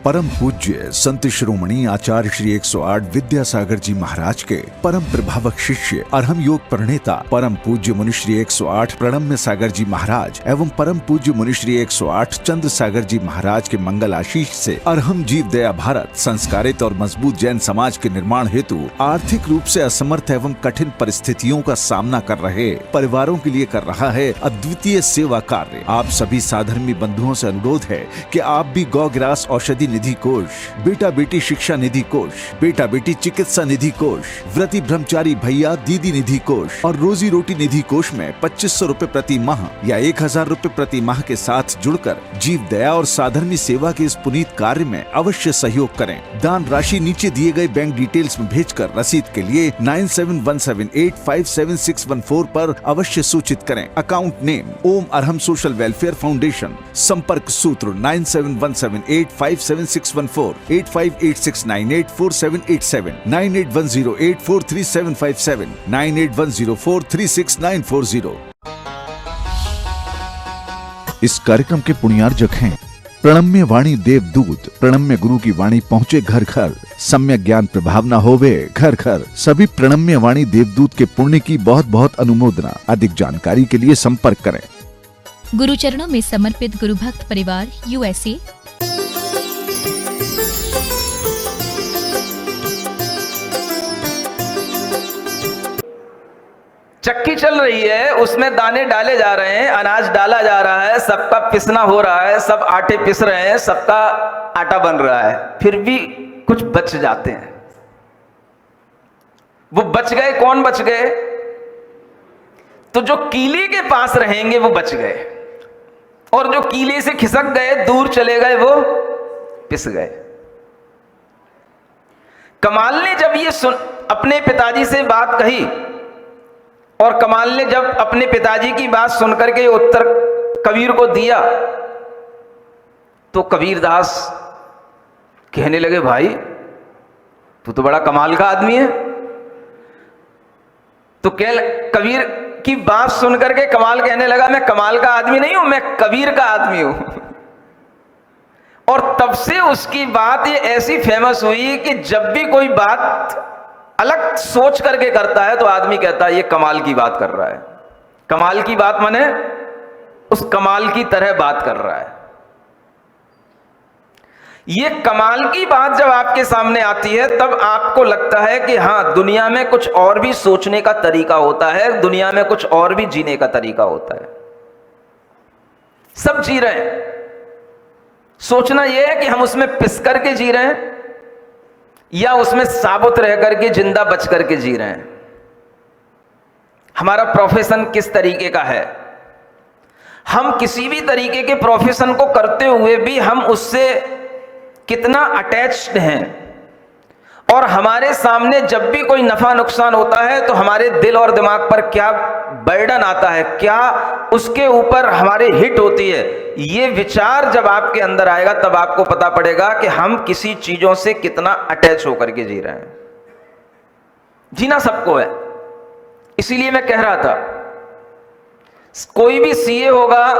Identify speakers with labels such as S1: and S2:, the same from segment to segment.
S1: परम पूज्य संत शिरोमणि आचार्य श्री 108 विद्यासागर जी महाराज के परम प्रभावक शिष्य अरहम योग प्रणेता परम पूज्य मुनि श्री 108 प्रणम्य सागर जी महाराज एवं परम पूज्य मुनि श्री 108 चंद्र सागर जी महाराज के मंगल आशीष से अरहम जीव दया भारत संस्कारित और मजबूत जैन समाज के निर्माण हेतु आर्थिक रूप से असमर्थ एवं कठिन परिस्थितियों का सामना कर रहे परिवारों के लिए कर रहा है अद्वितीय सेवा कार्य। आप सभी साधर्मी बंधुओं से अनुरोध है कि आप भी गौ ग्रास औषधि निधि कोष, बेटा बेटी शिक्षा निधि कोष, बेटा बेटी चिकित्सा निधि कोष, व्रती ब्रह्मचारी भैया दीदी निधि कोष और रोजी रोटी निधि कोष में 2500 रूपए प्रति माह या 1000 रूपए प्रति माह के साथ जुड़कर जीव दया और साधर्मी सेवा के इस पुनीत कार्य में अवश्य सहयोग करें। दान राशि नीचे दिए गए बैंक डिटेल्स में भेजकर रसीद के लिए 9717857614 पर अवश्य सूचित करें। अकाउंट नेम ओम अरहम सोशल वेलफेयर फाउंडेशन। संपर्क सूत्र 9717857614, 8586984787, 9810843757, 9810436940। इस कार्यक्रम के पुण्यार्जक हैं प्रणम्य वाणी देवदूत। प्रणम्य गुरु की वाणी पहुँचे घर घर, सम्यक ज्ञान प्रभाव न होवे घर घर। सभी प्रणम्य वाणी देवदूत के पुण्य की बहुत बहुत अनुमोदना। अधिक जानकारी के लिए संपर्क करें।
S2: गुरु चरणों में समर्पित गुरु भक्त परिवार USA।
S3: चक्की चल रही है, उसमें दाने डाले जा रहे हैं, अनाज डाला जा रहा है, सबका पिसना हो रहा है, सब आटे पिस रहे हैं, सबका आटा बन रहा है, फिर भी कुछ बच जाते हैं। वो बच गए, कौन बच गए? तो जो कीले के पास रहेंगे वो बच गए, और जो कीले से खिसक गए, दूर चले गए, वो पिस गए। कमाल ने जब ये अपने पिताजी से बात कही, और कमाल ने जब अपने पिताजी की बात सुनकर के उत्तर कबीर को दिया, तो कबीरदास कहने लगे, भाई तू तो बड़ा कमाल का आदमी है। तो कबीर की बात सुनकर के कमाल कहने लगा, मैं कमाल का आदमी नहीं हूं, मैं कबीर का आदमी हूं। और तब से उसकी बात ये ऐसी फेमस हुई कि जब भी कोई बात अलग सोच करके करता है तो आदमी कहता है ये कमाल की बात कर रहा है। कमाल की बात माने उस कमाल की तरह बात कर रहा है। ये कमाल की बात जब आपके सामने आती है तब आपको लगता है कि हाँ, दुनिया में कुछ और भी सोचने का तरीका होता है, दुनिया में कुछ और भी जीने का तरीका होता है। सब जी रहे हैं, सोचना यह है कि हम उसमें पिस करके जी रहे हैं या उसमें साबुत रह करके, जिंदा बच करके जी रहे हैं। हमारा प्रोफेशन किस तरीके का है? हम किसी भी तरीके के प्रोफेशन को करते हुए भी हम उससे कितना अटैच्ड हैं, और हमारे सामने जब भी कोई नफा नुकसान होता है तो हमारे दिल और दिमाग पर क्या बर्डन आता है, क्या उसके ऊपर हमारे हिट होती है। ये विचार जब आपके अंदर आएगा तब आपको पता पड़ेगा कि हम किसी चीजों से कितना अटैच होकर के जी रहे हैं। जीना सबको है। इसीलिए मैं कह रहा था, कोई भी सीए होगा,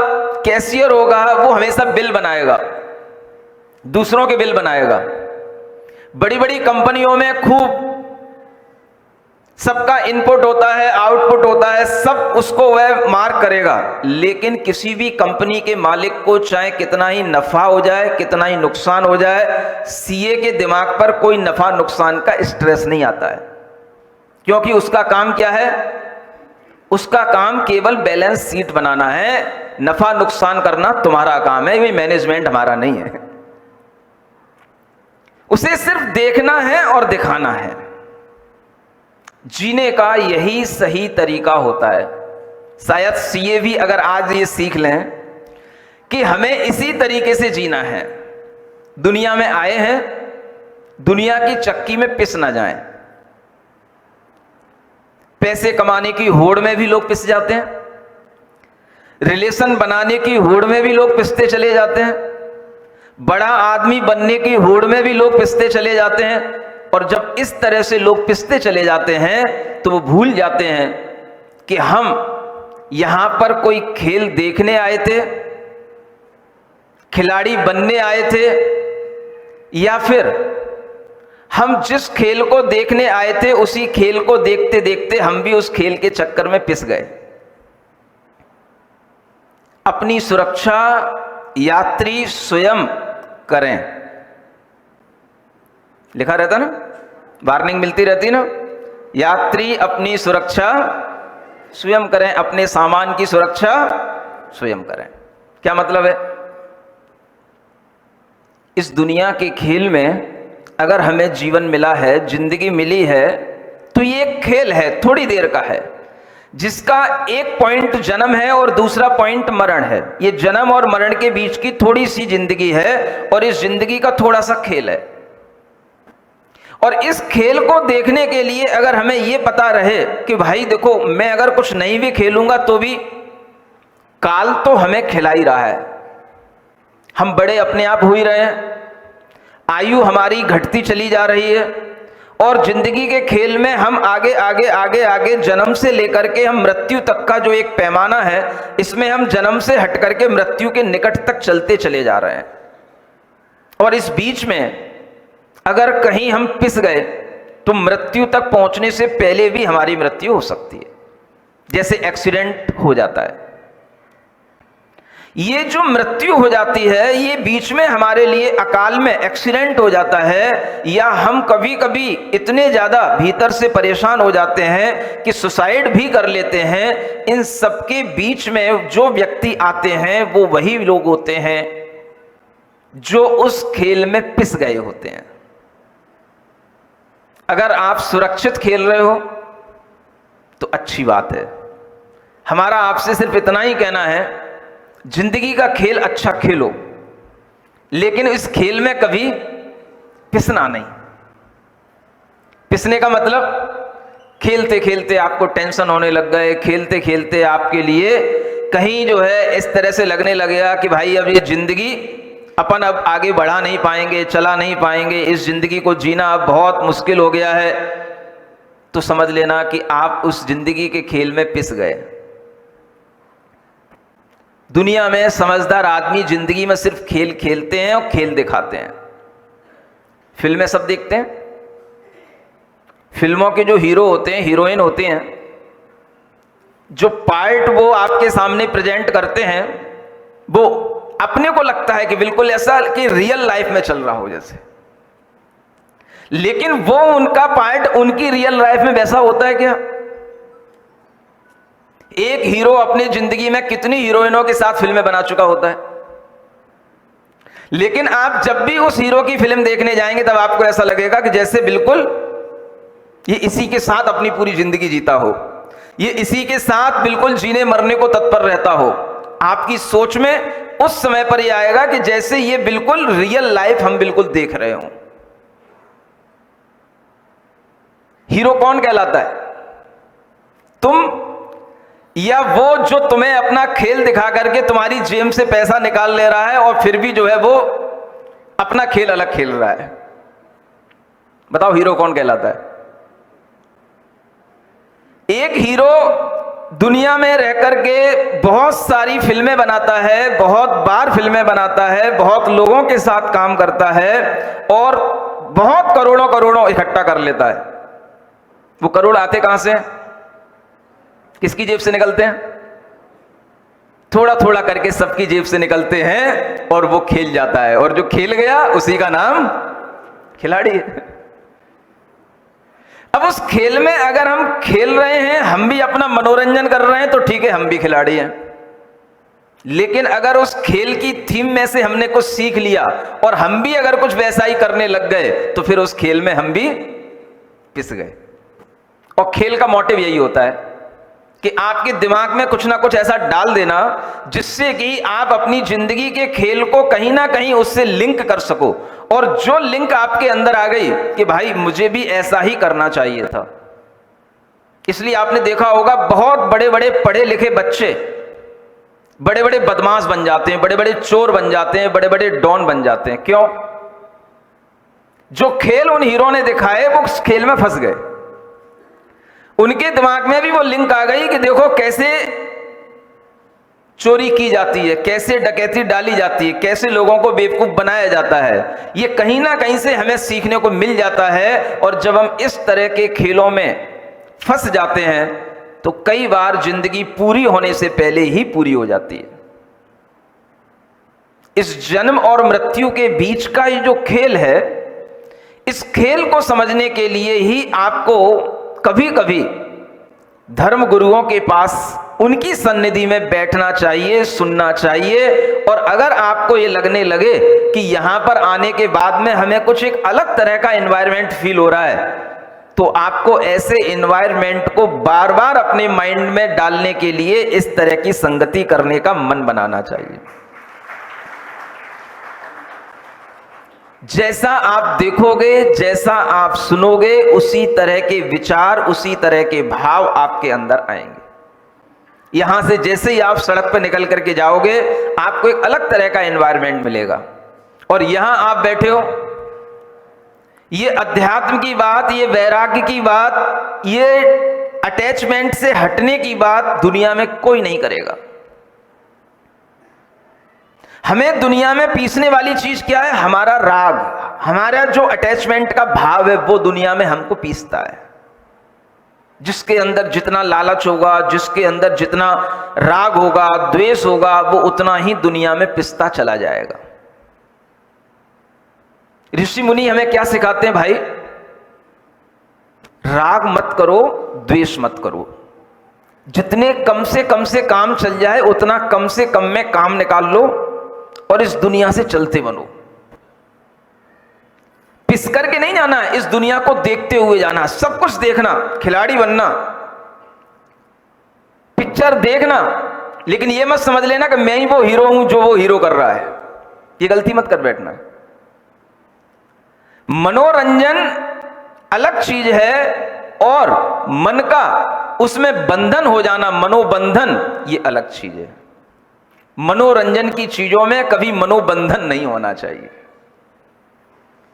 S3: कैशियर होगा, वो हमेशा बिल बनाएगा, दूसरों के बिल बनाएगा। बड़ी बड़ी कंपनियों में खूब सबका इनपुट होता है, आउटपुट होता है, सब उसको वह मार्क करेगा। लेकिन किसी भी कंपनी के मालिक को चाहे कितना ही नफा हो जाए, कितना ही नुकसान हो जाए, सीए के दिमाग पर कोई नफा नुकसान का स्ट्रेस नहीं आता है। क्योंकि उसका काम क्या है? उसका काम केवल बैलेंस शीट बनाना है। नफा नुकसान करना तुम्हारा काम है, ये मैनेजमेंट हमारा नहीं है। उसे सिर्फ देखना है और दिखाना है। जीने का यही सही तरीका होता है। शायद सीए भी अगर आज ये सीख लें कि हमें इसी तरीके से जीना है। दुनिया में आए हैं, दुनिया की चक्की में पिस ना जाएं। पैसे कमाने की होड़ में भी लोग पिस जाते हैं, रिलेशन बनाने की होड़ में भी लोग पिसते चले जाते हैं, बड़ा आदमी बनने की होड़ में भी लोग पिसते चले जाते हैं। और जब इस तरह से लोग पिसते चले जाते हैं तो वो भूल जाते हैं कि हम यहां पर कोई खेल देखने आए थे, खिलाड़ी बनने आए थे, या फिर हम जिस खेल को देखने आए थे उसी खेल को देखते देखते हम भी उस खेल के चक्कर में पिस गए। अपनी सुरक्षा यात्री स्वयं करें, लिखा रहता ना, वार्निंग मिलती रहती ना, यात्री अपनी सुरक्षा स्वयं करें, अपने सामान की सुरक्षा स्वयं करें। क्या मतलब है? इस दुनिया के खेल में अगर हमें जीवन मिला है, जिंदगी मिली है, तो ये एक खेल है, थोड़ी देर का है, जिसका एक पॉइंट जन्म है और दूसरा पॉइंट मरण है। ये जन्म और मरण के बीच की थोड़ी सी जिंदगी है और इस जिंदगी का थोड़ा सा खेल है। और इस खेल को देखने के लिए अगर हमें ये पता रहे कि भाई देखो, मैं अगर कुछ नहीं भी खेलूंगा तो भी काल तो हमें खिला ही रहा है, हम बड़े अपने आप हो ही रहे हैं, आयु हमारी घटती चली जा रही है और जिंदगी के खेल में हम आगे आगे आगे आगे जन्म से लेकर के हम मृत्यु तक का जो एक पैमाना है, इसमें हम जन्म से हट करके मृत्यु के निकट तक चलते चले जा रहे हैं। और इस बीच में अगर कहीं हम पिस गए तो मृत्यु तक पहुंचने से पहले भी हमारी मृत्यु हो सकती है, जैसे एक्सीडेंट हो जाता है। ये जो मृत्यु हो जाती है, ये बीच में हमारे लिए अकाल में एक्सीडेंट हो जाता है, या हम कभी कभी इतने ज्यादा भीतर से परेशान हो जाते हैं कि सुसाइड भी कर लेते हैं। इन सबके बीच में जो व्यक्ति आते हैं वो वही लोग होते हैं जो उस खेल में पिस गए होते हैं। अगर आप सुरक्षित खेल रहे हो तो अच्छी बात है। हमारा आपसे सिर्फ इतना ही कहना है, जिंदगी का खेल अच्छा खेलो, लेकिन इस खेल में कभी पिसना नहीं। पिसने का मतलब खेलते खेलते आपको टेंशन होने लग गए, खेलते खेलते आपके लिए कहीं जो है इस तरह से लगने लगेगा कि भाई अब ये जिंदगी अपन अब आगे बढ़ा नहीं पाएंगे, चला नहीं पाएंगे, इस जिंदगी को जीना अब बहुत मुश्किल हो गया है, तो समझ लेना कि आप उस जिंदगी के खेल में पिस गए। दुनिया में समझदार आदमी जिंदगी में सिर्फ खेल खेलते हैं और खेल दिखाते हैं। फिल्में सब देखते हैं, फिल्मों के जो हीरो होते हैं, हीरोइन होते हैं, जो पार्ट वो आपके सामने प्रेजेंट करते हैं, वो अपने को लगता है कि बिल्कुल ऐसा कि रियल लाइफ में चल रहा हो जैसे, लेकिन वो उनका पार्ट उनकी रियल लाइफ में वैसा होता है क्या? एक हीरो अपनी जिंदगी में कितनी हीरोइनों के साथ फिल्में बना चुका होता है, लेकिन आप जब भी उस हीरो की फिल्म देखने जाएंगे तब आपको ऐसा लगेगा कि जैसे बिल्कुल ये इसी के साथ अपनी पूरी जिंदगी जीता हो, ये इसी के साथ बिल्कुल जीने मरने को तत्पर रहता हो। आपकी सोच में उस समय पर यह आएगा कि जैसे ये बिल्कुल रियल लाइफ हम बिल्कुल देख रहे हो। हीरो कौन कहलाता है? तुम या वो जो तुम्हें अपना खेल दिखा करके तुम्हारी जेब से पैसा निकाल ले रहा है और फिर भी जो है वो अपना खेल अलग खेल रहा है? बताओ हीरो कौन कहलाता है? एक हीरो दुनिया में रह करके बहुत सारी फिल्में बनाता है, बहुत बार फिल्में बनाता है, बहुत लोगों के साथ काम करता है और बहुत करोड़ों करोड़ों इकट्ठा कर लेता है। वो करोड़ आते कहां से? किसकी जेब से निकलते हैं? थोड़ा थोड़ा करके सबकी जेब से निकलते हैं और वो खेल जाता है, और जो खेल गया उसी का नाम खिलाड़ी है। अब उस खेल में अगर हम खेल रहे हैं, हम भी अपना मनोरंजन कर रहे हैं, तो ठीक है, हम भी खिलाड़ी हैं। लेकिन अगर उस खेल की थीम में से हमने कुछ सीख लिया और हम भी अगर कुछ वैसा ही करने लग गए, तो फिर उस खेल में हम भी पिस गए। और खेल का मोटिव यही होता है कि आपके दिमाग में कुछ ना कुछ ऐसा डाल देना जिससे कि आप अपनी जिंदगी के खेल को कहीं ना कहीं उससे लिंक कर सको। और जो लिंक आपके अंदर आ गई कि भाई मुझे भी ऐसा ही करना चाहिए था, इसलिए आपने देखा होगा बहुत बड़े बड़े पढ़े लिखे बच्चे बड़े बड़े बदमाश बन जाते हैं, बड़े बड़े चोर बन जाते हैं, बड़े बड़े डॉन बन जाते हैं। क्यों? जो खेल उन हीरो ने दिखाए वो उस खेल में फंस गए। उनके दिमाग में भी वो लिंक आ गई कि देखो कैसे चोरी की जाती है, कैसे डकैती डाली जाती है, कैसे लोगों को बेवकूफ बनाया जाता है, ये कहीं ना कहीं से हमें सीखने को मिल जाता है। और जब हम इस तरह के खेलों में फंस जाते हैं तो कई बार जिंदगी पूरी होने से पहले ही पूरी हो जाती है। इस जन्म और मृत्यु के बीच का ये जो खेल है, इस खेल को समझने के लिए ही आपको कभी कभी धर्म गुरुओं के पास उनकी सन्निधि में बैठना चाहिए, सुनना चाहिए। और अगर आपको ये लगने लगे कि यहां पर आने के बाद में हमें कुछ एक अलग तरह का एनवायरनमेंट फील हो रहा है, तो आपको ऐसे एनवायरनमेंट को बार बार अपने माइंड में डालने के लिए इस तरह की संगति करने का मन बनाना चाहिए। जैसा आप देखोगे, जैसा आप सुनोगे, उसी तरह के विचार, उसी तरह के भाव आपके अंदर आएंगे। यहां से जैसे ही आप सड़क पर निकल करके जाओगे, आपको एक अलग तरह का एनवायरनमेंट मिलेगा। और यहां आप बैठे हो, ये अध्यात्म की बात, ये वैराग्य की बात, ये अटैचमेंट से हटने की बात दुनिया में कोई नहीं करेगा। हमें दुनिया में पीसने वाली चीज क्या है? हमारा राग, हमारा जो अटैचमेंट का भाव है वो दुनिया में हमको पीसता है। जिसके अंदर जितना लालच होगा, जिसके अंदर जितना राग होगा, द्वेष होगा, वो उतना ही दुनिया में पिसता चला जाएगा। ऋषि मुनि हमें क्या सिखाते हैं भाई? राग मत करो, द्वेष मत करो। जितने कम से काम चल जाए उतना कम से कम में काम निकाल लो और इस दुनिया से चलते बनो। पिस करके नहीं जाना, इस दुनिया को देखते हुए जाना, सब कुछ देखना, खिलाड़ी बनना, पिक्चर देखना, लेकिन यह मत समझ लेना कि मैं ही वो हीरो हूं जो वो हीरो कर रहा है। ये गलती मत कर बैठना। मनोरंजन अलग चीज है और मन का उसमें बंधन हो जाना, मनोबंधन, ये अलग चीज है। मनोरंजन की चीजों में कभी मनोबंधन नहीं होना चाहिए।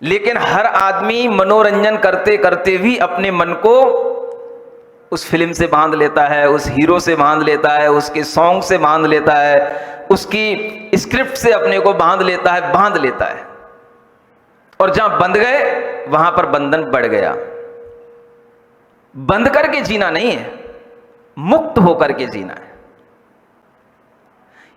S3: लेकिन हर आदमी मनोरंजन करते करते भी अपने मन को उस फिल्म से बांध लेता है, उस हीरो से बांध लेता है, उसके सॉन्ग से बांध लेता है, उसकी स्क्रिप्ट से अपने को बांध लेता है। और जहां बंध गए वहां पर बंधन बढ़ गया। बंद करके जीना नहीं है, मुक्त होकर के जीना है।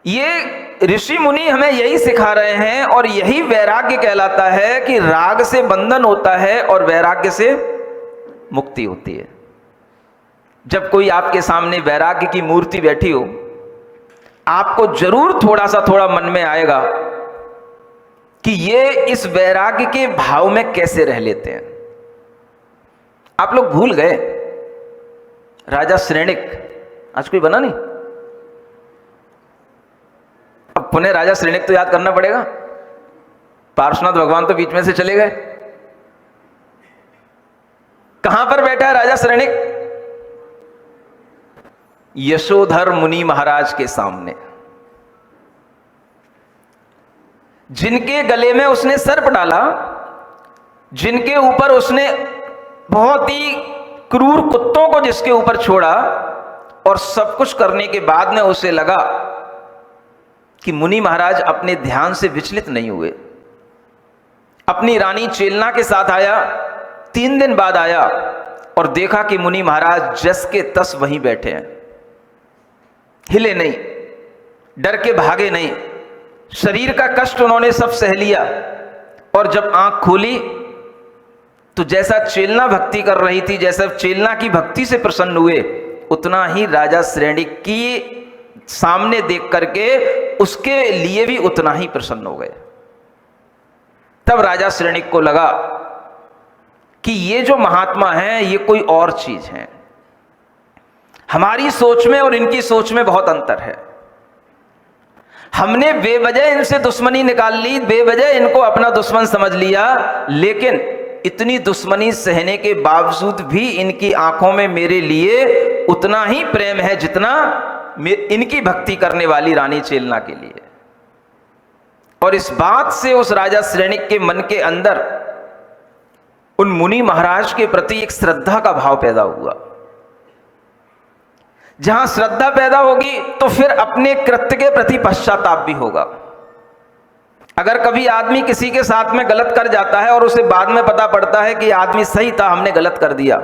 S3: ये ऋषि मुनि हमें यही सिखा रहे हैं और यही वैराग्य कहलाता है कि राग से बंधन होता है और वैराग्य से मुक्ति होती है। जब कोई आपके सामने वैराग्य की मूर्ति बैठी हो, आपको जरूर थोड़ा मन में आएगा कि ये इस वैराग्य के भाव में कैसे रह लेते हैं। आप लोग भूल गए राजा श्रेणिक, आज कोई बना नहीं। अब पुनः राजा श्रेणिक तो याद करना पड़ेगा। पार्श्वनाथ भगवान तो बीच में से चले गए। कहां पर बैठा है राजा श्रेणिक? यशोधर मुनि महाराज के सामने, जिनके गले में उसने सर्प डाला, जिनके ऊपर उसने बहुत ही क्रूर कुत्तों को जिसके ऊपर छोड़ा, और सब कुछ करने के बाद में उसे लगा कि मुनि महाराज अपने ध्यान से विचलित नहीं हुए। अपनी रानी चेलना के साथ आया, 3 दिन बाद आया और देखा कि मुनि महाराज जस के तस वहीं बैठे हैं, हिले नहीं, डर के भागे नहीं। शरीर का कष्ट उन्होंने सब सह लिया और जब आंख खोली तो जैसा चेलना भक्ति कर रही थी, जैसा चेलना की भक्ति से प्रसन्न हुए, उतना ही राजा श्रेणिक की सामने देख करके उसके लिए भी उतना ही प्रसन्न हो गए। तब राजा श्रेणिक को लगा कि ये जो महात्मा हैं ये कोई और चीज है। हमारी सोच में और इनकी सोच में बहुत अंतर है। हमने बेवजह इनसे दुश्मनी निकाल ली, बेवजह इनको अपना दुश्मन समझ लिया, लेकिन इतनी दुश्मनी सहने के बावजूद भी इनकी आंखों में मेरे लिए उतना ही प्रेम है जितना इनकी भक्ति करने वाली रानी चेलना के लिए। और इस बात से उस राजा श्रेणिक के मन के अंदर उन मुनि महाराज के प्रति एक श्रद्धा का भाव पैदा हुआ। जहां श्रद्धा पैदा होगी तो फिर अपने कृत्य के प्रति पश्चाताप भी होगा। अगर कभी आदमी किसी के साथ में गलत कर जाता है और उसे बाद में पता पड़ता है कि आदमी सही था, हमने गलत कर दिया,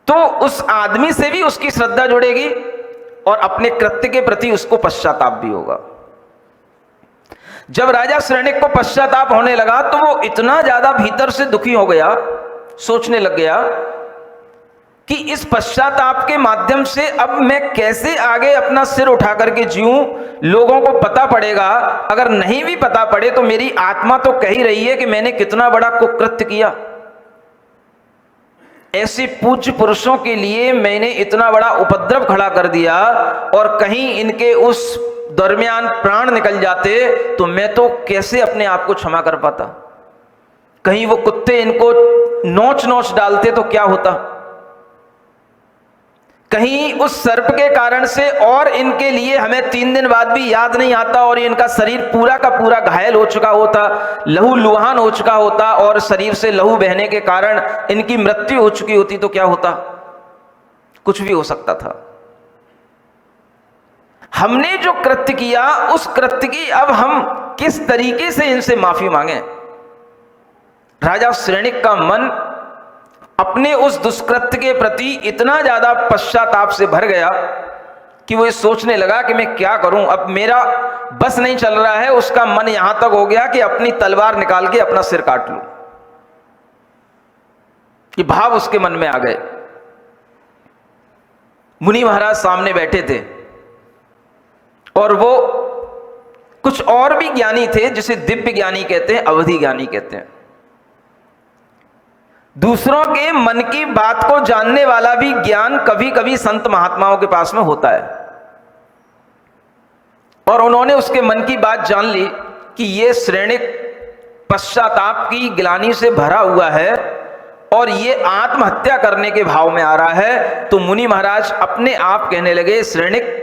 S3: तो उस आदमी से भी उसकी श्रद्धा जुड़ेगी और अपने कृत्य के प्रति उसको पश्चाताप भी होगा। जब राजा श्रेणिक को पश्चाताप होने लगा तो वो इतना ज्यादा भीतर से दुखी हो गया, सोचने लग गया कि इस पश्चाताप के माध्यम से अब मैं कैसे आगे अपना सिर उठा करके जीऊं, लोगों को पता पड़ेगा, अगर नहीं भी पता पड़े तो मेरी आत्मा तो कह ही रही है कि मैंने कितना बड़ा कुकृत्य किया। ऐसे पूज्य पुरुषों के लिए मैंने इतना बड़ा उपद्रव खड़ा कर दिया और कहीं इनके उस दरमियान प्राण निकल जाते तो मैं तो कैसे अपने आप को क्षमा कर पाता। कहीं वो कुत्ते इनको नोच नोच डालते तो क्या होता। कहीं उस सर्प के कारण से और इनके लिए हमें 3 दिन बाद भी याद नहीं आता और इनका शरीर पूरा का पूरा घायल हो चुका होता, लहू लुहान हो चुका होता और शरीर से लहू बहने के कारण इनकी मृत्यु हो चुकी होती तो क्या होता। कुछ भी हो सकता था। हमने जो कृत्य किया उस कृत्य की अब हम किस तरीके से इनसे माफी मांगे। राजा श्रेणिक का मन अपने उस दुष्कृत्य के प्रति इतना ज्यादा पश्चाताप से भर गया कि वो ये सोचने लगा कि मैं क्या करूं, अब मेरा बस नहीं चल रहा है। उसका मन यहां तक हो गया कि अपनी तलवार निकाल के अपना सिर काट लूं। ये भाव उसके मन में आ गए। मुनि महाराज सामने बैठे थे और वो कुछ और भी ज्ञानी थे जिसे दिव्य ज्ञानी कहते हैं, अवधि ज्ञानी कहते हैं। दूसरों के मन की बात को जानने वाला भी ज्ञान कभी कभी संत महात्माओं के पास में होता है। और उन्होंने उसके मन की बात जान ली कि ये श्रेणिक पश्चाताप की ग्लानि से भरा हुआ है और ये आत्महत्या करने के भाव में आ रहा है। तो मुनि महाराज अपने आप कहने लगे, श्रेणिक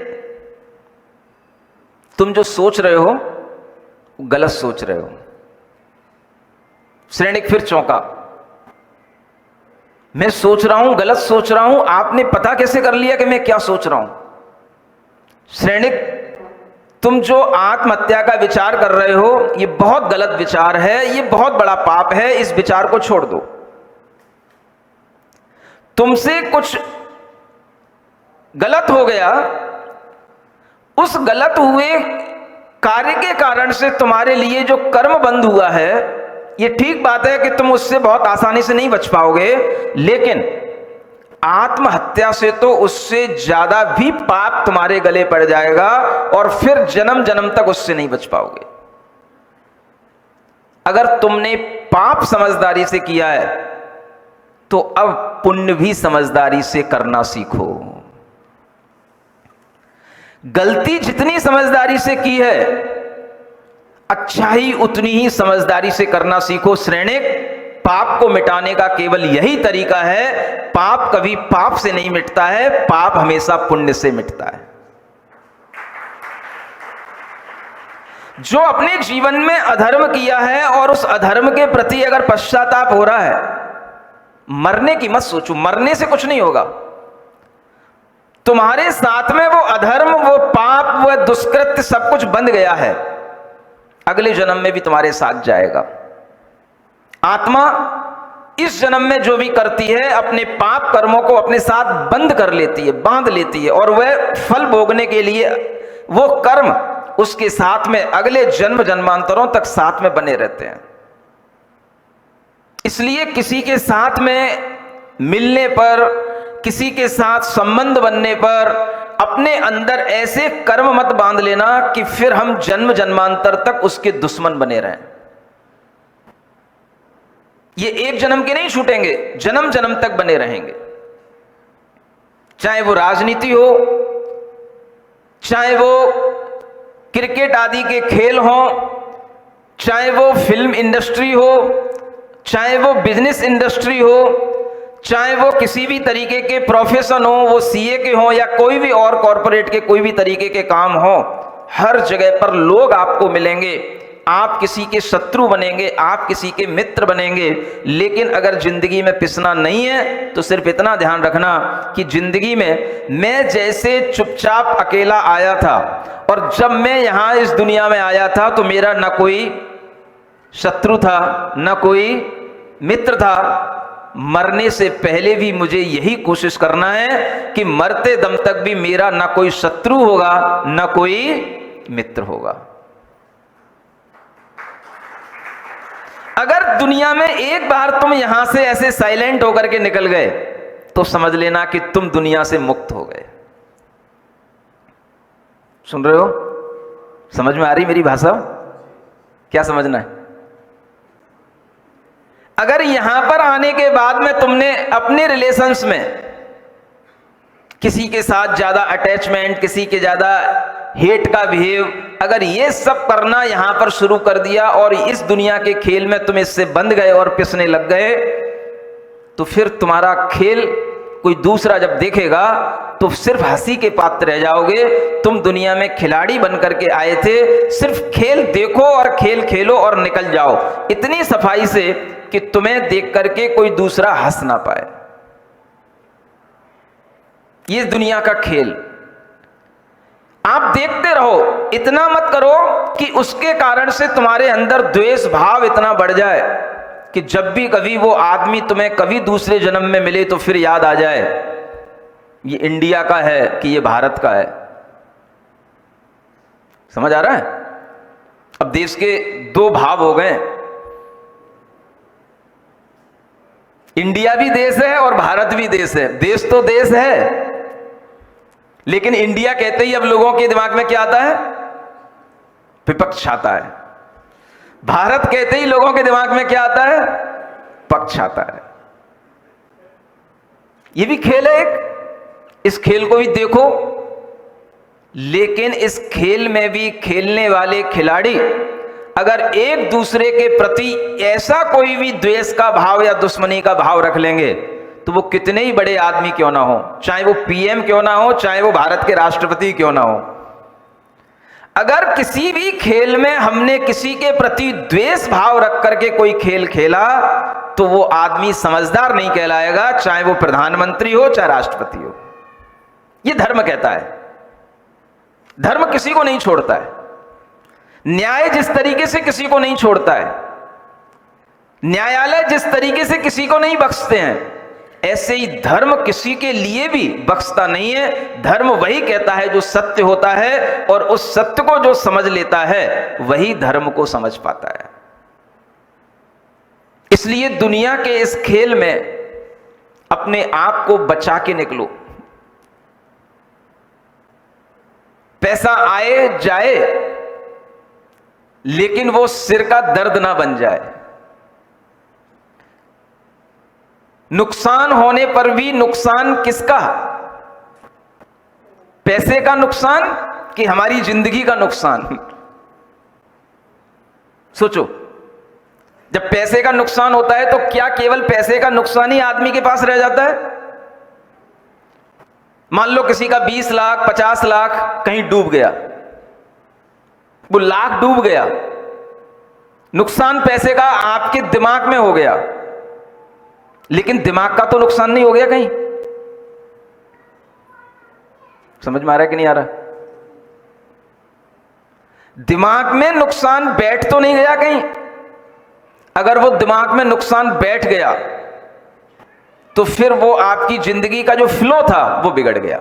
S3: तुम जो सोच रहे हो गलत सोच रहे हो। श्रेणिक फिर चौंका, मैं सोच रहा हूं गलत सोच रहा हूं, आपने पता कैसे कर लिया कि मैं क्या सोच रहा हूं। श्रेणिक तुम जो आत्महत्या का विचार कर रहे हो ये बहुत गलत विचार है, ये बहुत बड़ा पाप है, इस विचार को छोड़ दो। तुमसे कुछ गलत हो गया, उस गलत हुए कार्य के कारण से तुम्हारे लिए जो कर्म बंध हुआ है, ये ठीक बात है कि तुम उससे बहुत आसानी से नहीं बच पाओगे, लेकिन आत्महत्या से तो उससे ज्यादा भी पाप तुम्हारे गले पड़ जाएगा और फिर जन्म जन्म तक उससे नहीं बच पाओगे। अगर तुमने पाप समझदारी से किया है तो अब पुण्य भी समझदारी से करना सीखो। गलती जितनी समझदारी से की है अच्छाई उतनी ही समझदारी से करना सीखो। श्रेणिक पाप को मिटाने का केवल यही तरीका है, पाप कभी पाप से नहीं मिटता है, पाप हमेशा पुण्य से मिटता है। जो अपने जीवन में अधर्म किया है और उस अधर्म के प्रति अगर पश्चाताप हो रहा है, मरने की मत सोचो, मरने से कुछ नहीं होगा। तुम्हारे साथ में वो अधर्म, वो पाप, वो दुष्कृत्य सब कुछ बंध गया है, अगले जन्म में भी तुम्हारे साथ जाएगा। आत्मा इस जन्म में जो भी करती है अपने पाप कर्मों को अपने साथ बंद कर लेती है, बांध लेती है, और वह फल भोगने के लिए वो कर्म उसके साथ में अगले जन्म जन्मांतरों तक साथ में बने रहते हैं। इसलिए किसी के साथ में मिलने पर, किसी के साथ संबंध बनने पर अपने अंदर ऐसे कर्म मत बांध लेना कि फिर हम जन्म जन्मांतर तक उसके दुश्मन बने रहें। ये एक जन्म के नहीं छूटेंगे, जन्म जन्म तक बने रहेंगे। चाहे वो राजनीति हो, चाहे वो क्रिकेट आदि के खेल हो, चाहे वो फिल्म इंडस्ट्री हो, चाहे वो बिजनेस इंडस्ट्री हो, चाहे वो किसी भी तरीके के प्रोफेशन हो, वो सीए के हो या कोई भी और कॉरपोरेट के कोई भी तरीके के काम हो, हर जगह पर लोग आपको मिलेंगे आप किसी के शत्रु बनेंगे, आप किसी के मित्र बनेंगे, लेकिन अगर जिंदगी में पिसना नहीं है तो सिर्फ इतना ध्यान रखना कि जिंदगी में मैं जैसे चुपचाप अकेला आया था, और जब मैं यहां इस दुनिया में आया था तो मेरा ना कोई शत्रु था ना कोई मित्र था। मरने से पहले भी मुझे यही कोशिश करना है कि मरते दम तक भी मेरा ना कोई शत्रु होगा ना कोई मित्र होगा। अगर दुनिया में एक बार तुम यहां से ऐसे साइलेंट होकर के निकल गए तो समझ लेना कि तुम दुनिया से मुक्त हो गए। सुन रहे हो? समझ में आ रही मेरी भाषा? क्या समझना है? अगर यहां पर आने के बाद में तुमने अपने रिलेशंस में किसी के साथ ज्यादा अटैचमेंट, किसी के ज्यादा हेट का बिहेव, अगर ये सब करना यहां पर शुरू कर दिया और इस दुनिया के खेल में तुम इससे बंध गए और पिसने लग गए, तो फिर तुम्हारा खेल कोई दूसरा जब देखेगा तो सिर्फ हंसी के पात्र रह जाओगे। तुम दुनिया में खिलाड़ी बन करके आए थे, सिर्फ खेल देखो और खेल खेलो और निकल जाओ इतनी सफाई से कि तुम्हें देख करके कोई दूसरा हंस ना पाए। ये दुनिया का खेल आप देखते रहो, इतना मत करो कि उसके कारण से तुम्हारे अंदर द्वेष भाव इतना बढ़ जाए कि जब भी कभी वो आदमी तुम्हें कभी दूसरे जन्म में मिले तो फिर याद आ जाए ये इंडिया का है कि ये भारत का है। समझ आ रहा है? अब देश के दो भाव हो गए, इंडिया भी देश है और भारत भी देश है। देश तो देश है, लेकिन इंडिया कहते ही अब लोगों के दिमाग में क्या आता है? विपक्ष आता है। भारत कहते ही लोगों के दिमाग में क्या आता है? पक्ष आता है। ये भी खेल है एक, इस खेल को भी देखो। लेकिन इस खेल में भी खेलने वाले खिलाड़ी अगर एक दूसरे के प्रति ऐसा कोई भी द्वेष का भाव या दुश्मनी का भाव रख लेंगे तो वो कितने ही बड़े आदमी क्यों ना हो, चाहे वो पीएम क्यों ना हो, चाहे वो भारत के राष्ट्रपति क्यों ना हो, अगर किसी भी खेल में हमने किसी के प्रति द्वेष भाव रख करके कोई खेल खेला तो वो आदमी समझदार नहीं कहलाएगा, चाहे वो प्रधानमंत्री हो चाहे राष्ट्रपति हो। ये धर्म कहता है। धर्म किसी को नहीं छोड़ता है। न्याय जिस तरीके से किसी को नहीं छोड़ता है, न्यायालय जिस तरीके से किसी को नहीं बख्शते हैं, ऐसे ही धर्म किसी के लिए भी बख्शता नहीं है। धर्म वही कहता है जो सत्य होता है, और उस सत्य को जो समझ लेता है वही धर्म को समझ पाता है। इसलिए दुनिया के इस खेल में अपने आप को बचा के निकलो। पैसा आए जाए लेकिन वो सिर का दर्द ना बन जाए। नुकसान होने पर भी नुकसान किसका? पैसे का नुकसान कि हमारी जिंदगी का नुकसान? सोचो, जब पैसे का नुकसान होता है तो क्या केवल पैसे का नुकसान ही आदमी के पास रह जाता है? मान लो किसी का 20 लाख 50 लाख कहीं डूब गया, वो लाख डूब गया, नुकसान पैसे का आपके दिमाग में हो गया, लेकिन दिमाग का तो नुकसान नहीं हो गया कहीं? समझ में आ रहा है कि नहीं आ रहा? दिमाग में नुकसान बैठ तो नहीं गया कहीं? अगर वो दिमाग में नुकसान बैठ गया तो फिर वो आपकी जिंदगी का जो फ्लो था वो बिगड़ गया।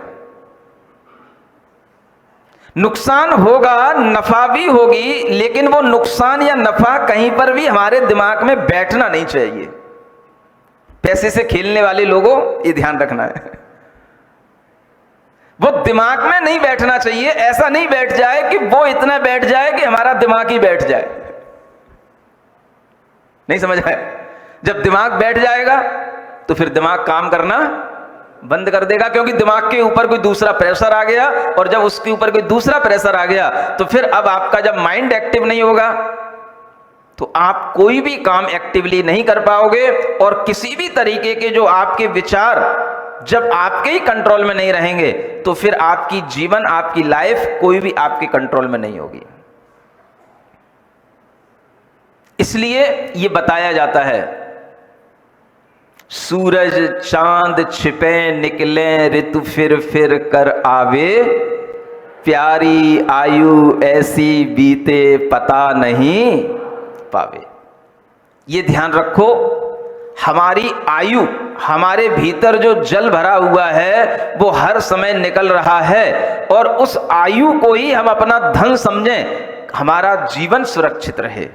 S3: नुकसान होगा, नफा भी होगी, लेकिन वो नुकसान या नफा कहीं पर भी हमारे दिमाग में बैठना नहीं चाहिए। पैसे से खेलने वाले लोगों ये ध्यान रखना है, वो दिमाग में नहीं बैठना चाहिए। ऐसा नहीं बैठ जाए कि वो इतना बैठ जाए कि हमारा दिमाग ही बैठ जाए। नहीं समझ आए? जब दिमाग बैठ जाएगा तो फिर दिमाग काम करना बंद कर देगा, क्योंकि दिमाग के ऊपर कोई दूसरा प्रेशर आ गया, और जब उसके ऊपर कोई दूसरा प्रेशर आ गया तो फिर अब आपका जब माइंड एक्टिव नहीं होगा तो आप कोई भी काम एक्टिवली नहीं कर पाओगे, और किसी भी तरीके के जो आपके विचार जब आपके ही कंट्रोल में नहीं रहेंगे तो फिर आपकी जीवन, आपकी लाइफ कोई भी आपके कंट्रोल में नहीं होगी। इसलिए ये बताया जाता है, सूरज चांद छिपे निकले ऋतु फिर कर आवे, प्यारी आयु ऐसी बीते पता नहीं पावे। ये ध्यान रखो, हमारी आयु, हमारे भीतर जो जल भरा हुआ है वो हर समय निकल रहा है, और उस आयु को ही हम अपना धन समझें, हमारा जीवन सुरक्षित रहे,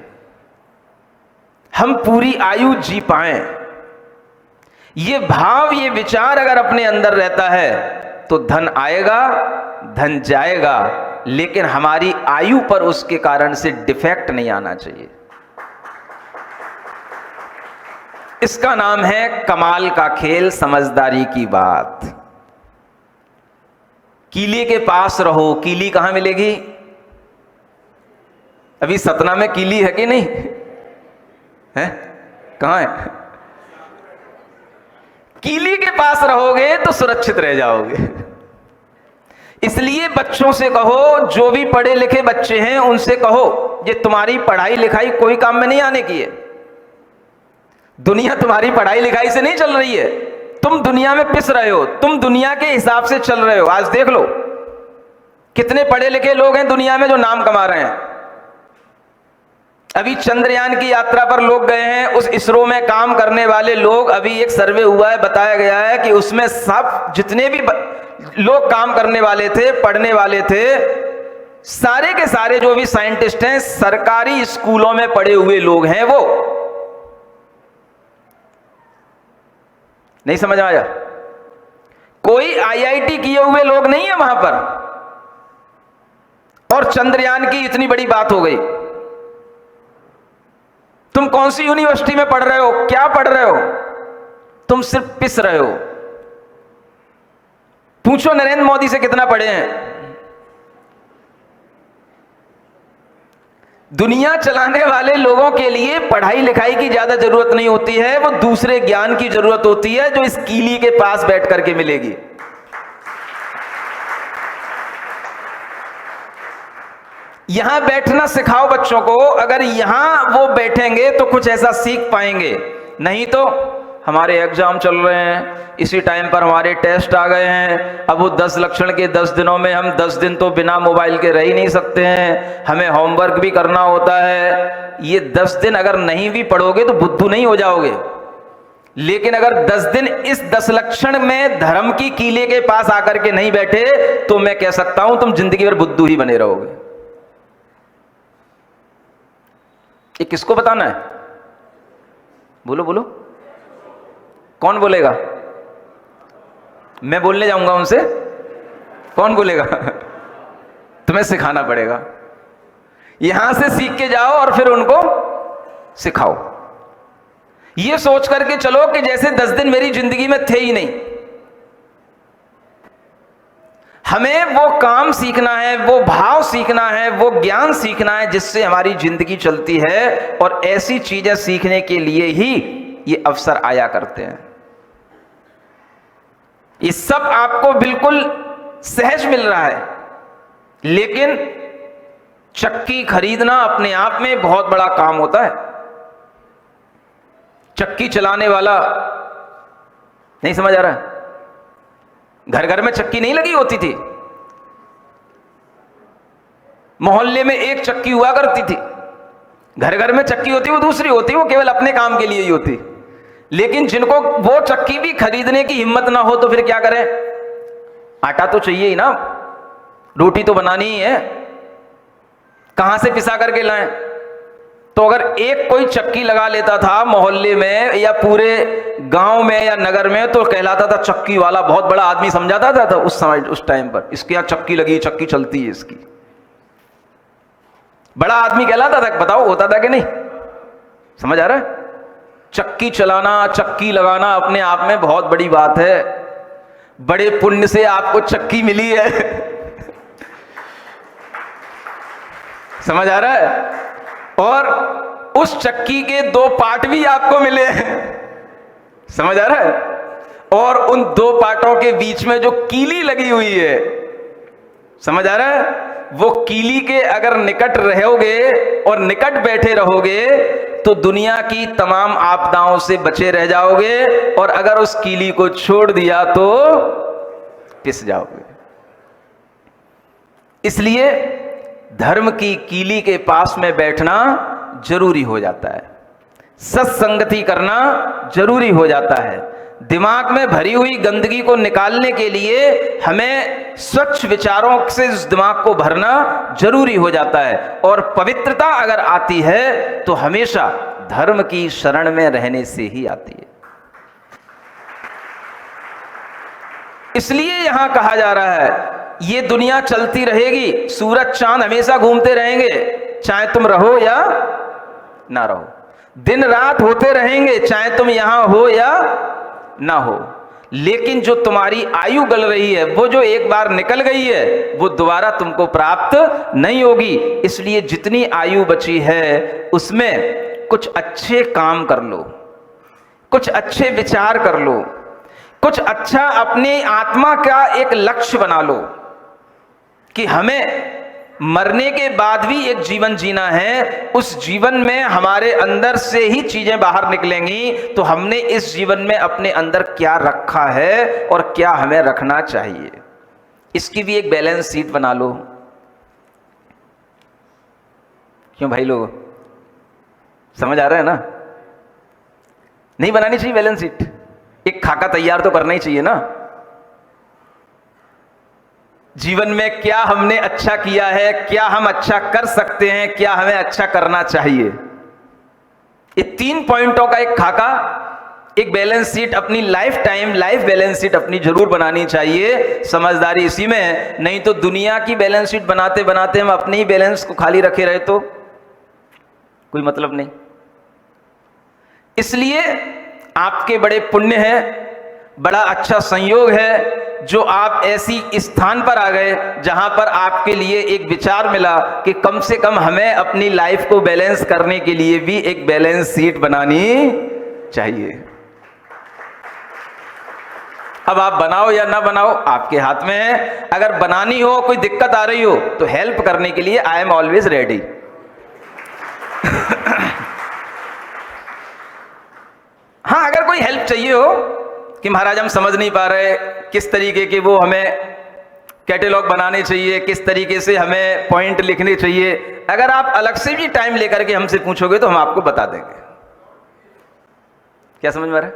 S3: हम पूरी आयु जी पाएं। ये भाव, ये विचार अगर अपने अंदर रहता है तो धन आएगा, धन जाएगा, लेकिन हमारी आयु पर उसके कारण से डिफेक्ट नहीं आना चाहिए। इसका नाम है कमाल का खेल, समझदारी की बात। कीली के पास रहो। कीली कहां मिलेगी? अभी सतना में कीली है कि नहीं है? कहां है? कीली के पास रहोगे तो सुरक्षित रह जाओगे। इसलिए बच्चों से कहो, जो भी पढ़े लिखे बच्चे हैं उनसे कहो, ये तुम्हारी पढ़ाई लिखाई कोई काम में नहीं आने की है। दुनिया तुम्हारी पढ़ाई लिखाई से नहीं चल रही है, तुम दुनिया में पिस रहे हो, तुम दुनिया के हिसाब से चल रहे हो। आज देख लो कितने पढ़े लिखे लोग हैं दुनिया में जो नाम कमा रहे हैं। अभी चंद्रयान की यात्रा पर लोग गए हैं, उस इसरो में काम करने वाले लोग, अभी एक सर्वे हुआ है, बताया गया है कि उसमें सब जितने भी लोग काम करने वाले थे, पढ़ने वाले थे, सारे के सारे जो भी साइंटिस्ट हैं सरकारी स्कूलों में पढ़े हुए लोग हैं। वो नहीं समझ आया? कोई आईआईटी किए हुए लोग नहीं है वहां पर, और चंद्रयान की इतनी बड़ी बात हो गई। तुम कौन सी यूनिवर्सिटी में पढ़ रहे हो? क्या पढ़ रहे हो? तुम सिर्फ पिस रहे हो। पूछो नरेंद्र मोदी से कितना पढ़े हैं। दुनिया चलाने वाले लोगों के लिए पढ़ाई लिखाई की ज्यादा जरूरत नहीं होती है, वो दूसरे ज्ञान की जरूरत होती है जो इस कीली के पास बैठ करके मिलेगी। यहां बैठना सिखाओ बच्चों को। अगर यहां वो बैठेंगे तो कुछ ऐसा सीख पाएंगे, नहीं तो हमारे एग्जाम चल रहे हैं, इसी टाइम पर हमारे टेस्ट आ गए हैं, अब वो 10 लक्षण के 10 दिनों में हम 10 दिन तो बिना मोबाइल के रह ही नहीं सकते हैं, हमें होमवर्क भी करना होता है। ये 10 दिन अगर नहीं भी पढ़ोगे तो बुद्धू नहीं हो जाओगे, लेकिन अगर 10 दिन इस 10 लक्षण में धर्म की कीले के पास आकर के नहीं बैठे तो मैं कह सकता हूं तुम जिंदगी भर बुद्धू ही बने रहोगे। ये किसको बताना है? बोलो बोलो, कौन बोलेगा? मैं बोलने जाऊंगा उनसे, कौन बोलेगा? तुम्हें सिखाना पड़ेगा। यहां से सीख के जाओ और फिर उनको सिखाओ। ये सोच करके चलो कि जैसे 10 दिन मेरी जिंदगी में थे ही नहीं। हमें वो काम सीखना है, वो भाव सीखना है, वो ज्ञान सीखना है जिससे हमारी जिंदगी चलती है, और ऐसी चीजें सीखने के लिए ही ये अवसर आया करते हैं। ये सब आपको बिल्कुल सहज मिल रहा है, लेकिन चक्की खरीदना अपने आप में बहुत बड़ा काम होता है। चक्की चलाने वाला नहीं समझ आ रहा है? घर घर में चक्की नहीं लगी होती थी, मोहल्ले में एक चक्की हुआ करती थी। घर घर में चक्की होती, वो दूसरी होती, वो केवल अपने काम के लिए ही होती। लेकिन जिनको वो चक्की भी खरीदने की हिम्मत ना हो तो फिर क्या करें? आटा तो चाहिए ही ना, रोटी तो बनानी ही है, कहां से पिसा करके लाएं? तो अगर एक कोई चक्की लगा लेता था मोहल्ले में या पूरे गांव में या नगर में तो कहलाता था चक्की वाला, बहुत बड़ा आदमी समझा जाता था उस समय, उस टाइम पर। इसके यहां चक्की लगी, चक्की चलती है इसकी, बड़ा आदमी कहलाता था। बताओ होता था कि नहीं? समझ आ रहा है? चक्की चलाना, चक्की लगाना अपने आप में बहुत बड़ी बात है। बड़े पुण्य से आपको चक्की मिली है। समझ आ रहा है? और उस चक्की के 2 पार्ट भी आपको मिले हैं। समझ आ रहा है? और उन 2 पार्टों के बीच में जो कीली लगी हुई है, समझ आ रहा है? वो कीली के अगर निकट रहोगे और निकट बैठे रहोगे तो दुनिया की तमाम आपदाओं से बचे रह जाओगे, और अगर उस कीली को छोड़ दिया तो पिस जाओगे। इसलिए धर्म की कीली के पास में बैठना जरूरी हो जाता है, सत्संगति करना जरूरी हो जाता है। दिमाग में भरी हुई गंदगी को निकालने के लिए हमें स्वच्छ विचारों से इस दिमाग को भरना जरूरी हो जाता है, और पवित्रता अगर आती है तो हमेशा धर्म की शरण में रहने से ही आती है। इसलिए यहां कहा जा रहा है ये दुनिया चलती रहेगी, सूरज चांद हमेशा घूमते रहेंगे, चाहे तुम रहो या ना रहो, दिन रात होते रहेंगे, चाहे तुम यहां हो या ना हो। लेकिन जो तुम्हारी आयु गल रही है, वो जो एक बार निकल गई है, वो दोबारा तुमको प्राप्त नहीं होगी। इसलिए जितनी आयु बची है उसमें कुछ अच्छे काम कर लो, कुछ अच्छे विचार कर लो, कुछ अच्छा अपनी आत्मा का एक लक्ष्य बना लो कि हमें मरने के बाद भी एक जीवन जीना है। उस जीवन में हमारे अंदर से ही चीजें बाहर निकलेंगी, तो हमने इस जीवन में अपने अंदर क्या रखा है और क्या हमें रखना चाहिए, इसकी भी एक बैलेंस शीट बना लो। क्यों भाई लोग, समझ आ रहा है ना? नहीं बनानी चाहिए बैलेंस शीट? एक खाका तैयार तो करना ही चाहिए ना। जीवन में क्या हमने अच्छा किया है, क्या हम अच्छा कर सकते हैं, क्या हमें अच्छा करना चाहिए, ये 3 पॉइंटों का एक खाका, एक बैलेंस शीट अपनी life time life balance sheet अपनी जरूर बनानी चाहिए। समझदारी इसी में है, नहीं तो दुनिया की बैलेंस शीट बनाते बनाते हम अपने ही बैलेंस को खाली रखे रहे तो कोई मतलब नहीं। इसलिए आपके बड़े पुण्य है, बड़ा अच्छा संयोग है जो आप ऐसी स्थान पर आ गए जहां पर आपके लिए एक विचार मिला कि कम से कम हमें अपनी लाइफ को बैलेंस करने के लिए भी एक बैलेंस शीट बनानी चाहिए। अब आप बनाओ या ना बनाओ आपके हाथ में है। अगर बनानी हो, कोई दिक्कत आ रही हो, तो हेल्प करने के लिए आई एम ऑलवेज रेडी। हाँ, अगर कोई हेल्प चाहिए हो कि महाराज हम समझ नहीं पा रहे किस तरीके के वो हमें कैटेलॉग बनाने चाहिए, किस तरीके से हमें पॉइंट लिखने चाहिए, अगर आप अलग से भी टाइम लेकर के हमसे पूछोगे तो हम आपको बता देंगे। क्या समझ में आ रहा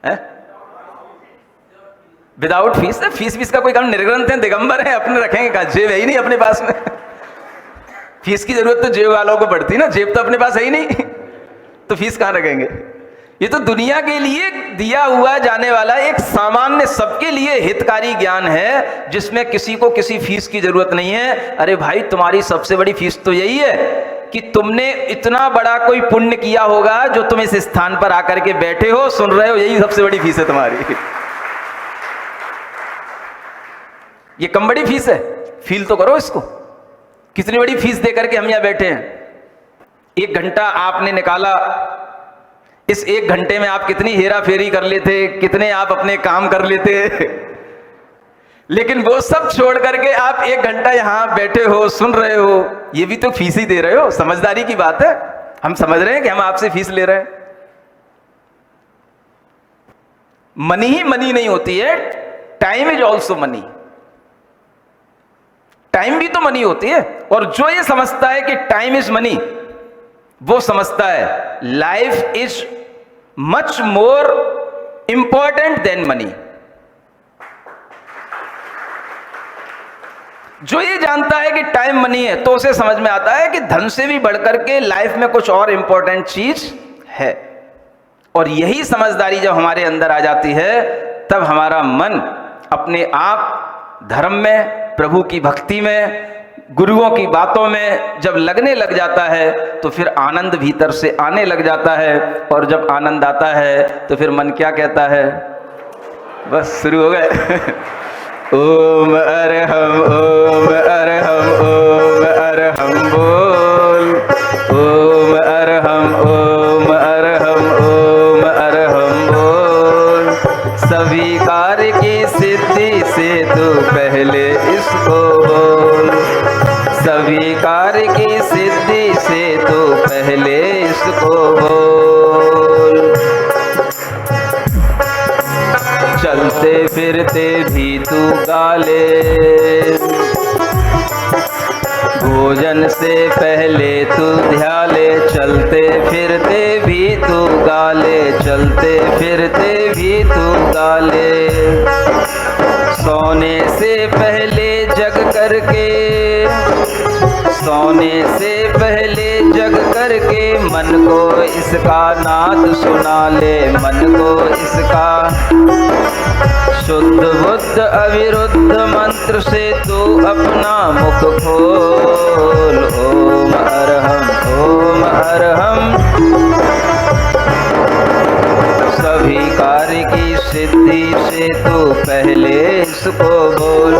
S3: है? Without fees? फीस का कोई काम, निर्ग्रंथ है, दिगंबर है, अपने रखेंगे कहाँ? जेब है ही नहीं अपने पास में। फीस की जरूरत तो जेब वालों को पड़ती ना, जेब तो अपने पास है ही नहीं, तो फीस कहाँ रखेंगे? ये तो दुनिया के लिए दिया हुआ जाने वाला एक सामान्य सबके लिए हितकारी ज्ञान है, जिसमें किसी को किसी फीस की जरूरत नहीं है। अरे भाई, तुम्हारी सबसे बड़ी फीस तो यही है कि तुमने इतना बड़ा कोई पुण्य किया होगा जो तुम इस स्थान पर आकर के बैठे हो, सुन रहे हो, यही सबसे बड़ी फीस है तुम्हारी। ये कम बड़ी फीस है? फील तो करो इसको, कितनी बड़ी फीस देकर के हम यहां बैठे हैं। 1 घंटा आपने निकाला, इस 1 घंटे में आप कितनी हेरा फेरी कर लेते, कितने आप अपने काम कर लेते, लेकिन वो सब छोड़ करके आप 1 घंटा यहां बैठे हो, सुन रहे हो, ये भी तो फीस ही दे रहे हो। समझदारी की बात है, हम समझ रहे हैं कि हम आपसे फीस ले रहे हैं। मनी ही मनी नहीं होती है, time is also money. Time भी तो मनी होती है, और जो ये समझता है कि टाइम इज मनी, वो समझता है life is much more important than money. जो ये जानता है कि टाइम मनी है, तो उसे समझ में आता है कि धन से भी बढ़कर के लाइफ में कुछ और इंपॉर्टेंट चीज है। और यही समझदारी जब हमारे अंदर आ जाती है, तब हमारा मन अपने आप धर्म में, प्रभु की भक्ति में, गुरुओं की बातों में जब लगने लग जाता है, तो फिर आनंद भीतर से आने लग जाता है। और जब आनंद आता है तो फिर मन क्या कहता है? बस शुरू हो गए। ओम अरहम, ओम अरहम, ओम अरहम बोल, ओम अरहम, ओम अरहम, ओम अरहम बोल। सब सभी कार्य की सिद्धि से तू पहले इसको बोल। सभी कार्य की सिद्धि से तू पहले इसको बोल। चलते फिरते भी तू गाले, भोजन से पहले तू ध्याले। चलते फिरते भी तू गाले, चलते फिरते भी तू गाले। सोने से पहले जग करके, सोने से पहले जग करके मन को इसका नाद सुना ले। मन को इसका शुद्ध बुद्ध अविरुद्ध मंत्र से तू अपना मुख खोल। ओम अरहम, ओम अरहम। सभी कार्य की सिद्धि से तू पहले इसको बोल।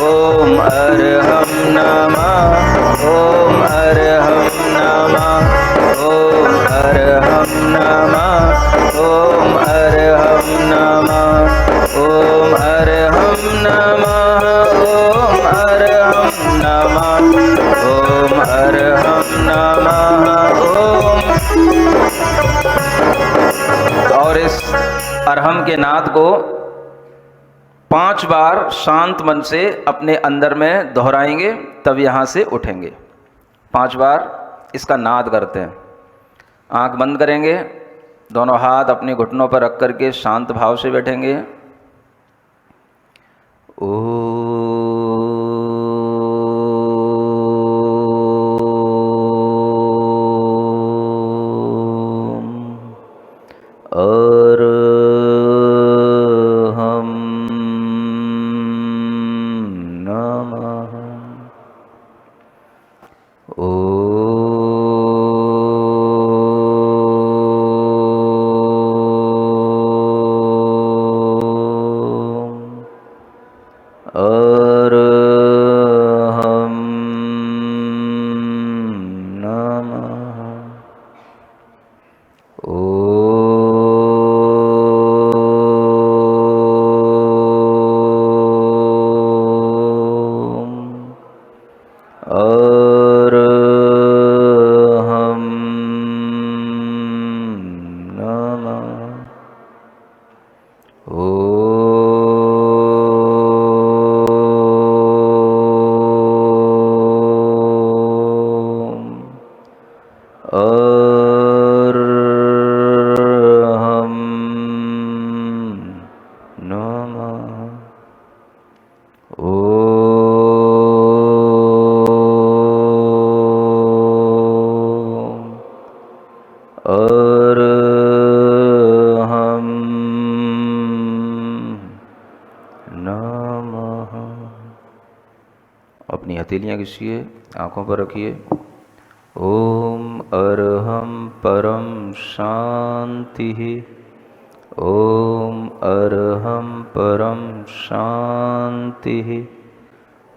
S3: ओम अरहम नमः, ओम अरहम नमः, ओम अरहम नमः, ओम अरहम नमः, ओम अरहम नमः, ओम अरहम नमः, ओम अरहम नमः, ओम। और इस अरहम के नाद को 5 बार शांत मन से अपने अंदर में दोहराएंगे, तब यहाँ से उठेंगे। 5 बार इसका नाद करते हैं। आंख बंद करेंगे, दोनों हाथ अपने घुटनों पर रख करके शांत भाव से बैठेंगे। अपनी हथेलियाँ घिसिए, आँखों पर रखिए। ओम अरहम परम शांति। ओम अरहम परम शांति।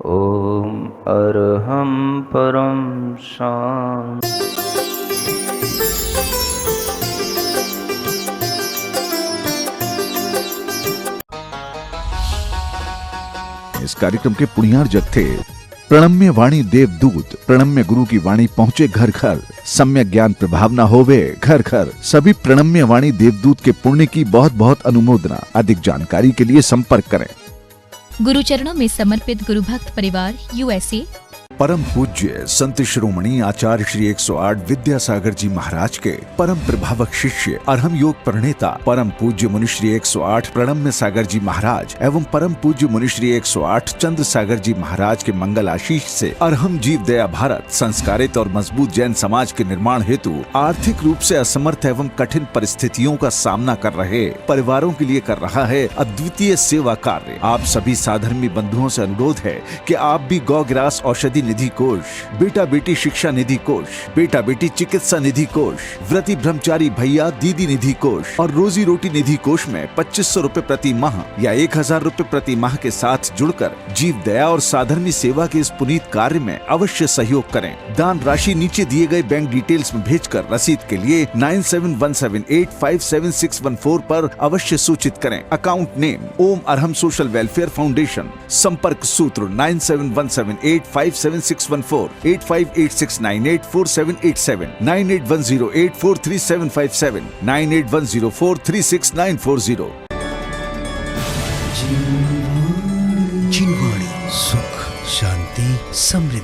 S3: ओम अरहम परम शांति।
S1: इस कार्यक्रम के पुण्यार्जक थे प्रणम्य वाणी देवदूत। प्रणम्य गुरु की वाणी पहुँचे घर घर, सम्यक ज्ञान प्रभावना होवे घर घर। सभी प्रणम्य वाणी देवदूत के पुण्य की बहुत बहुत अनुमोदना। अधिक जानकारी के लिए संपर्क करें।
S2: गुरु चरणों में समर्पित गुरु भक्त परिवार USA।
S1: परम पूज्य संत शिरोमणि आचार्य श्री 108 विद्यासागर जी महाराज के परम प्रभावक शिष्य अरहम योग प्रणेता परम पूज्य मुनि श्री 108 प्रणम्य सागर जी महाराज एवं परम पूज्य मुनि श्री 108 चंद्र सागर जी महाराज के मंगल आशीष से अरहम जीव दया भारत संस्कारित और मजबूत जैन समाज के निर्माण हेतु आर्थिक रूप से असमर्थ एवं कठिन परिस्थितियों का सामना कर रहे परिवारों के लिए कर रहा है अद्वितीय सेवा कार्य। आप सभी साधर्मी बंधुओं से अनुरोध है कि आप भी गौ ग्रास औषधि निधि कोष, बेटा बेटी शिक्षा निधि कोष, बेटा बेटी चिकित्सा निधि कोष, व्रती ब्रह्मचारी भैया दीदी निधि कोष और रोजी रोटी निधि कोष में 2500 रूपए प्रति माह या 1000 रूपए प्रति माह के साथ जुड़कर जीव दया और साधर्मी सेवा के इस पुनीत कार्य में अवश्य सहयोग करें। दान राशि नीचे दिए गए बैंक डिटेल्स में भेजकर रसीद के लिए 9717857614 पर अवश्य सूचित करें। अकाउंट नेम ओम अरहम सोशल वेलफेयर फाउंडेशन। संपर्क सूत्र 9717857614, 8586984787, 9810843757, 9810436940।
S4: जिनवाणी, सुख शांति समृद्धि।